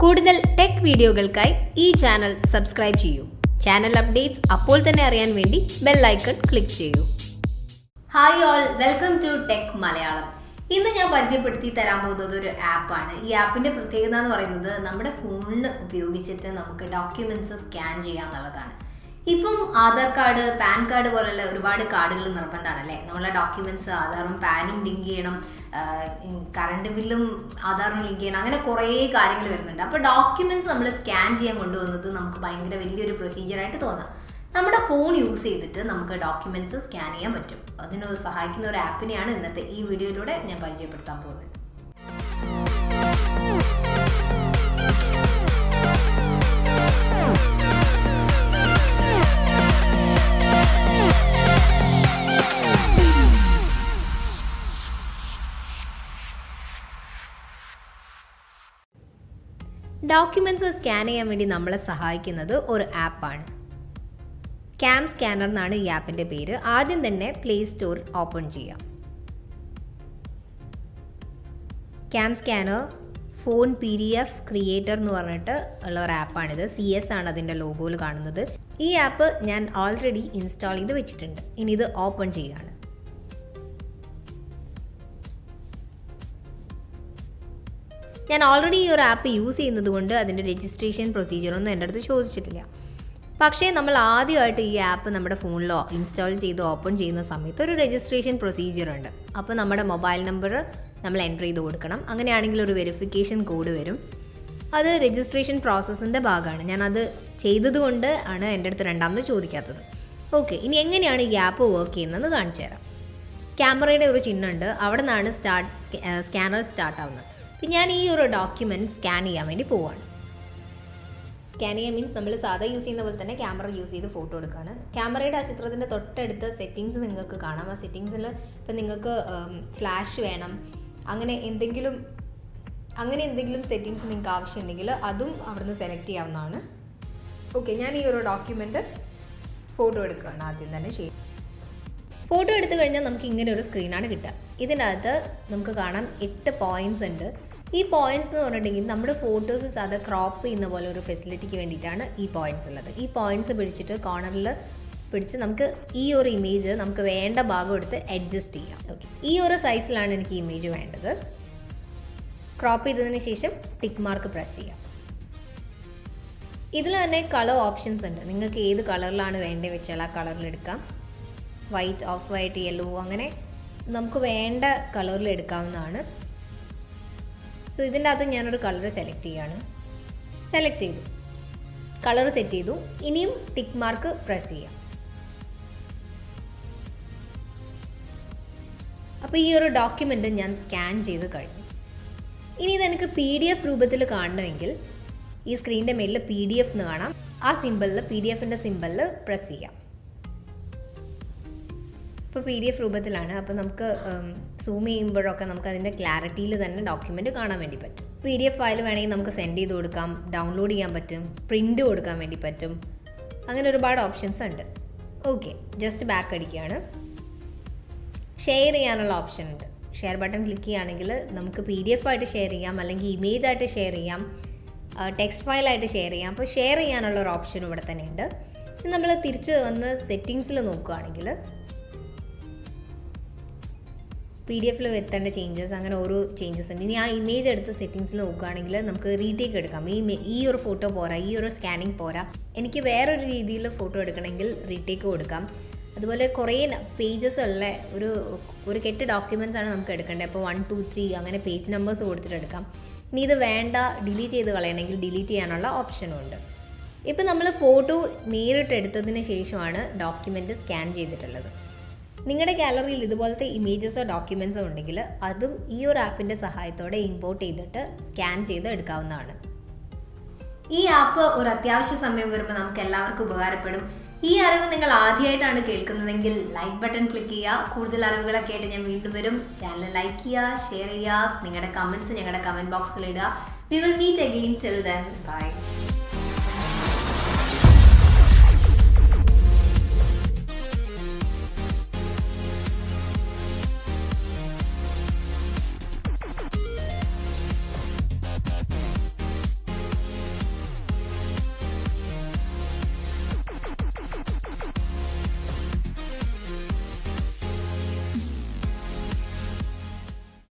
കൂടുതൽ ടെക് വീഡിയോകൾക്കായി ഈ ചാനൽ സബ്സ്ക്രൈബ് ചെയ്യൂ. ചാനൽ അപ്ഡേറ്റ്സ് അപ്പോൾ തന്നെ അറിയാൻ വേണ്ടി ബെൽ ഐക്കൺ ക്ലിക്ക് ചെയ്യൂ. Hi all, welcome to tech Malayalam. ഇന്ന് ഞാൻ പരിചയപ്പെടുത്തി തരാൻ പോകുന്നത് ഒരു ആപ്പാണ്. ഈ ആപ്പിൻ്റെ പ്രത്യേകത എന്ന് പറയുന്നത് നമ്മുടെ ഫോണിൽ ഉപയോഗിച്ചിട്ട് നമുക്ക് ഡോക്യുമെൻറ്റ്സ് സ്കാൻ ചെയ്യാന്നുള്ളതാണ്. ഇപ്പം ആധാർ കാർഡ്, പാൻ കാർഡ് പോലുള്ള ഒരുപാട് കാർഡുകൾ നിർബന്ധമാണല്ലേ. നമ്മളെ ഡോക്യുമെൻറ്റ്സ് ആധാറും പാനും ലിങ്ക് ചെയ്യണം, കറണ്ട് ബില്ലും ആധാറിന് ലിങ്ക് ചെയ്യണം, അങ്ങനെ കുറേ കാര്യങ്ങൾ വരുന്നുണ്ട്. അപ്പോൾ ഡോക്യുമെൻറ്റ്സ് നമ്മൾ സ്കാൻ ചെയ്യാൻ കൊണ്ടുവന്നത് നമുക്ക് ഭയങ്കര വലിയൊരു പ്രൊസീജിയറായിട്ട് തോന്നാം. നമ്മുടെ ഫോൺ യൂസ് ചെയ്തിട്ട് നമുക്ക് ഡോക്യുമെൻറ്റ്സ് സ്കാൻ ചെയ്യാൻ പറ്റും. അതിന് സഹായിക്കുന്ന ഒരു ആപ്പിനെയാണ് ഇന്നത്തെ ഈ വീഡിയോയിലൂടെ ഞാൻ പരിചയപ്പെടുത്താൻ പോകുന്നത്. ഡോക്യുമെൻറ്റ്സ് സ്കാൻ ചെയ്യാൻ വേണ്ടി നമ്മളെ സഹായിക്കുന്നത് ഒരു ആപ്പാണ്. ക്യാം സ്കാനർ എന്നാണ് ഈ ആപ്പിൻ്റെ പേര്. ആദ്യം തന്നെ പ്ലേ സ്റ്റോർ ഓപ്പൺ ചെയ്യാം. Cam scanner phone PDF creator എന്ന് പറഞ്ഞിട്ട് ഉള്ള ഒരു ആപ്പാണിത്. CS ആണ് അതിൻ്റെ ലോഗോയിൽ കാണുന്നത്. ഈ ആപ്പ് ഞാൻ ഓൾറെഡി ഇൻസ്റ്റാൾ ചെയ്ത് വെച്ചിട്ടുണ്ട്. ഇനി ഇത് ഓപ്പൺ ചെയ്യുകയാണ്. ഞാൻ ഓൾറെഡി ഈ ഒരു ആപ്പ് യൂസ് ചെയ്യുന്നത് കൊണ്ട് അതിൻ്റെ രജിസ്ട്രേഷൻ പ്രൊസീജിയറൊന്നും എൻ്റെ അടുത്ത് ചോദിച്ചിട്ടില്ല. പക്ഷേ നമ്മൾ ആദ്യമായിട്ട് ഈ ആപ്പ് നമ്മുടെ ഫോണിലോ ഇൻസ്റ്റാൾ ചെയ്ത് ഓപ്പൺ ചെയ്യുന്ന സമയത്ത് ഒരു രജിസ്ട്രേഷൻ പ്രൊസീജിയർ ഉണ്ട്. അപ്പോൾ നമ്മുടെ മൊബൈൽ നമ്പർ നമ്മൾ എൻ്റർ ചെയ്ത് കൊടുക്കണം. അങ്ങനെയാണെങ്കിൽ ഒരു വെരിഫിക്കേഷൻ കോഡ് വരും. അത് രജിസ്ട്രേഷൻ പ്രോസസ്സിൻ്റെ ഭാഗമാണ്. ഞാനത് ചെയ്തതുകൊണ്ട് ആണ് എൻ്റെ അടുത്ത് രണ്ടാമത് ചോദിക്കാത്തത്. ഓക്കെ, ഇനി എങ്ങനെയാണ് ഈ ആപ്പ് വർക്ക് ചെയ്യുന്നതെന്ന് കാണിച്ചു തരാം. ക്യാമറയുടെ ഒരു ചിഹ്നമുണ്ട്, അവിടെ നിന്നാണ് സ്കാനർ സ്റ്റാർട്ട് ആവുന്നത്. അപ്പം ഞാൻ ഈ ഒരു ഡോക്യുമെൻറ്റ് സ്കാൻ ചെയ്യാൻ വേണ്ടി പോവാണ്. സ്കാൻ ചെയ്യാൻ മീൻസ് നമ്മൾ സാധാ യൂസ് ചെയ്യുന്ന പോലെ തന്നെ ക്യാമറ യൂസ് ചെയ്ത് ഫോട്ടോ എടുക്കുകയാണ്. ക്യാമറയുടെ ആ ചിത്രത്തിൻ്റെ തൊട്ടടുത്ത് സെറ്റിങ്സ് നിങ്ങൾക്ക് കാണാം. ആ സെറ്റിങ്സിൽ ഇപ്പം നിങ്ങൾക്ക് ഫ്ലാഷ് വേണം, അങ്ങനെ എന്തെങ്കിലും സെറ്റിങ്സ് നിങ്ങൾക്ക് ആവശ്യമുണ്ടെങ്കിൽ അതും അവിടുന്ന് സെലക്ട് ചെയ്യാവുന്നതാണ്. ഓക്കെ, ഞാൻ ഈ ഒരു ഡോക്യുമെൻറ്റ് ഫോട്ടോ എടുക്കുകയാണ്. ആദ്യം തന്നെ ചെയ്യും. ഫോട്ടോ എടുത്തു കഴിഞ്ഞാൽ നമുക്ക് ഇങ്ങനെ ഒരു സ്ക്രീനാണ് കിട്ടുക. ഇതിനകത്ത് നമുക്ക് കാണാം 8 പോയിൻറ്റ്സ് ഉണ്ട്. ഈ പോയിൻറ്റ്സ് എന്ന് പറഞ്ഞിട്ടുണ്ടെങ്കിൽ നമ്മുടെ ഫോട്ടോസ് അത് ക്രോപ്പ് ചെയ്യുന്ന പോലെ ഒരു ഫെസിലിറ്റിക്ക് വേണ്ടിയിട്ടാണ് ഈ പോയിൻറ്റ്സ് ഉള്ളത്. ഈ പോയിൻറ്റ്സ് പിടിച്ചിട്ട് കോർണറിൽ പിടിച്ച് നമുക്ക് ഈ ഒരു ഇമേജ് നമുക്ക് വേണ്ട ഭാഗം എടുത്ത് അഡ്ജസ്റ്റ് ചെയ്യാം. ഓക്കെ, ഈ ഒരു സൈസിലാണ് എനിക്ക് ഇമേജ് വേണ്ടത്. ക്രോപ്പ് ചെയ്തതിന് ശേഷം ടിക്ക് മാർക്ക് പ്രസ് ചെയ്യാം. ഇതിൽ തന്നെ കളർ ഓപ്ഷൻസ് ഉണ്ട്. നിങ്ങൾക്ക് ഏത് കളറിലാണ് വേണ്ടത് വെച്ചാൽ ആ കളറിൽ എടുക്കാം. വൈറ്റ്, ഓഫ് വൈറ്റ്, യെല്ലോ, അങ്ങനെ നമുക്ക് വേണ്ട കളറിൽ എടുക്കാവുന്നതാണ്. സോ ഇതിൻ്റെ അകത്ത് ഞാനൊരു കളർ സെലക്ട് ചെയ്യാണ്. സെലക്ട് ചെയ്തു, കളർ സെറ്റ് ചെയ്തു. ഇനിയും ടിക്ക് മാർക്ക് പ്രസ് ചെയ്യാം. അപ്പോൾ ഈ ഒരു ഡോക്യുമെൻ്റ് ഞാൻ സ്കാൻ ചെയ്ത് കഴിഞ്ഞു. ഇനി ഇതെനിക്ക് PDF രൂപത്തിൽ കാണണമെങ്കിൽ ഈ സ്ക്രീനിൻ്റെ മേലിൽ PDF എന്ന് കാണാം. ആ സിമ്പിളിൽ PDFൻ്റെ സിമ്പിളിൽ പ്രസ് ചെയ്യാം. ഇപ്പോൾ PDF രൂപത്തിലാണ്. അപ്പോൾ നമുക്ക് സൂം ചെയ്യുമ്പോഴൊക്കെ നമുക്ക് അതിൻ്റെ ക്ലാരിറ്റിയിൽ തന്നെ ഡോക്യുമെൻറ്റ് കാണാൻ വേണ്ടി പറ്റും. PDF ഫയൽ വേണമെങ്കിൽ നമുക്ക് സെൻഡ് ചെയ്ത് കൊടുക്കാം, ഡൗൺലോഡ് ചെയ്യാൻ പറ്റും, പ്രിൻ്റ് കൊടുക്കാൻ വേണ്ടി പറ്റും. അങ്ങനെ ഒരുപാട് ഓപ്ഷൻസ് ഉണ്ട്. ഓക്കെ, ജസ്റ്റ് ബാക്ക് അടിക്കുകയാണ്. ഷെയർ ചെയ്യാനുള്ള ഓപ്ഷൻ ഉണ്ട്. ഷെയർ ബട്ടൺ ക്ലിക്ക് ചെയ്യുകയാണെങ്കിൽ നമുക്ക് PDF ആയിട്ട് ഷെയർ ചെയ്യാം, അല്ലെങ്കിൽ ഇമേജ് ആയിട്ട് ഷെയർ ചെയ്യാം, ടെക്സ്റ്റ് ഫയലായിട്ട് ഷെയർ ചെയ്യാം. അപ്പോൾ ഷെയർ ചെയ്യാനുള്ള ഒരു ഓപ്ഷനും ഇവിടെ തന്നെ ഉണ്ട്. നമ്മൾ തിരിച്ച് വന്ന് സെറ്റിങ്സിൽ നോക്കുകയാണെങ്കിൽ PDF വരുത്തേണ്ട ചേഞ്ചസ്, അങ്ങനെ ഓരോ ചേഞ്ചസ് ഉണ്ട്. ഇനി ആ ഇമേജ് എടുത്ത് സെറ്റിങ്സിൽ നോക്കുകയാണെങ്കിൽ നമുക്ക് റീടേക്ക് എടുക്കാം. ഈ ഒരു ഫോട്ടോ പോരാ, ഈ ഒരു സ്കാനിങ് പോരാ, എനിക്ക് വേറൊരു രീതിയിൽ ഫോട്ടോ എടുക്കണമെങ്കിൽ റീടേക്ക് കൊടുക്കാം. അതുപോലെ കുറേ പേജസ് ഉള്ള ഒരു കെട്ട് ഡോക്യുമെൻറ്റ്സ് ആണ് നമുക്ക് എടുക്കേണ്ടത്. അപ്പോൾ 1, 2, 3 അങ്ങനെ പേജ് നമ്പേഴ്സ് കൊടുത്തിട്ട് എടുക്കാം. ഇനി ഇത് വേണ്ട, ഡിലീറ്റ് ചെയ്ത് കളയണമെങ്കിൽ ഡിലീറ്റ് ചെയ്യാനുള്ള ഓപ്ഷനും ഉണ്ട്. ഇപ്പം നമ്മൾ ഫോട്ടോ നേരിട്ട് എടുത്തതിന് ശേഷമാണ് ഡോക്യുമെൻറ്റ് സ്കാൻ ചെയ്തിട്ടുള്ളത്. നിങ്ങളുടെ ഗാലറിയിൽ ഇതുപോലത്തെ ഇമേജസോ ഡോക്യുമെൻറ്റ്സോ ഉണ്ടെങ്കിൽ അതും ഈ ഒരു ആപ്പിൻ്റെ സഹായത്തോടെ ഇമ്പോർട്ട് ചെയ്തിട്ട് സ്കാൻ ചെയ്ത് എടുക്കാവുന്നതാണ്. ഈ ആപ്പ് ഒരു അത്യാവശ്യ സമയം വരുമ്പോൾ നമുക്ക് എല്ലാവർക്കും ഉപകാരപ്പെടും. ഈ അറിവ് നിങ്ങൾ ആദ്യമായിട്ടാണ് കേൾക്കുന്നതെങ്കിൽ ലൈക്ക് ബട്ടൺ ക്ലിക്ക് ചെയ്യുക. കൂടുതൽ അറിവുകളൊക്കെ ആയിട്ട് ഞാൻ വീണ്ടും വരും. ചാനൽ ലൈക്ക് ചെയ്യുക, ഷെയർ ചെയ്യുക, നിങ്ങളുടെ കമൻറ്റ്സ് ഞങ്ങളുടെ കമൻറ്റ് ബോക്സിൽ ഇടുക. We will meet again. Till then, bye.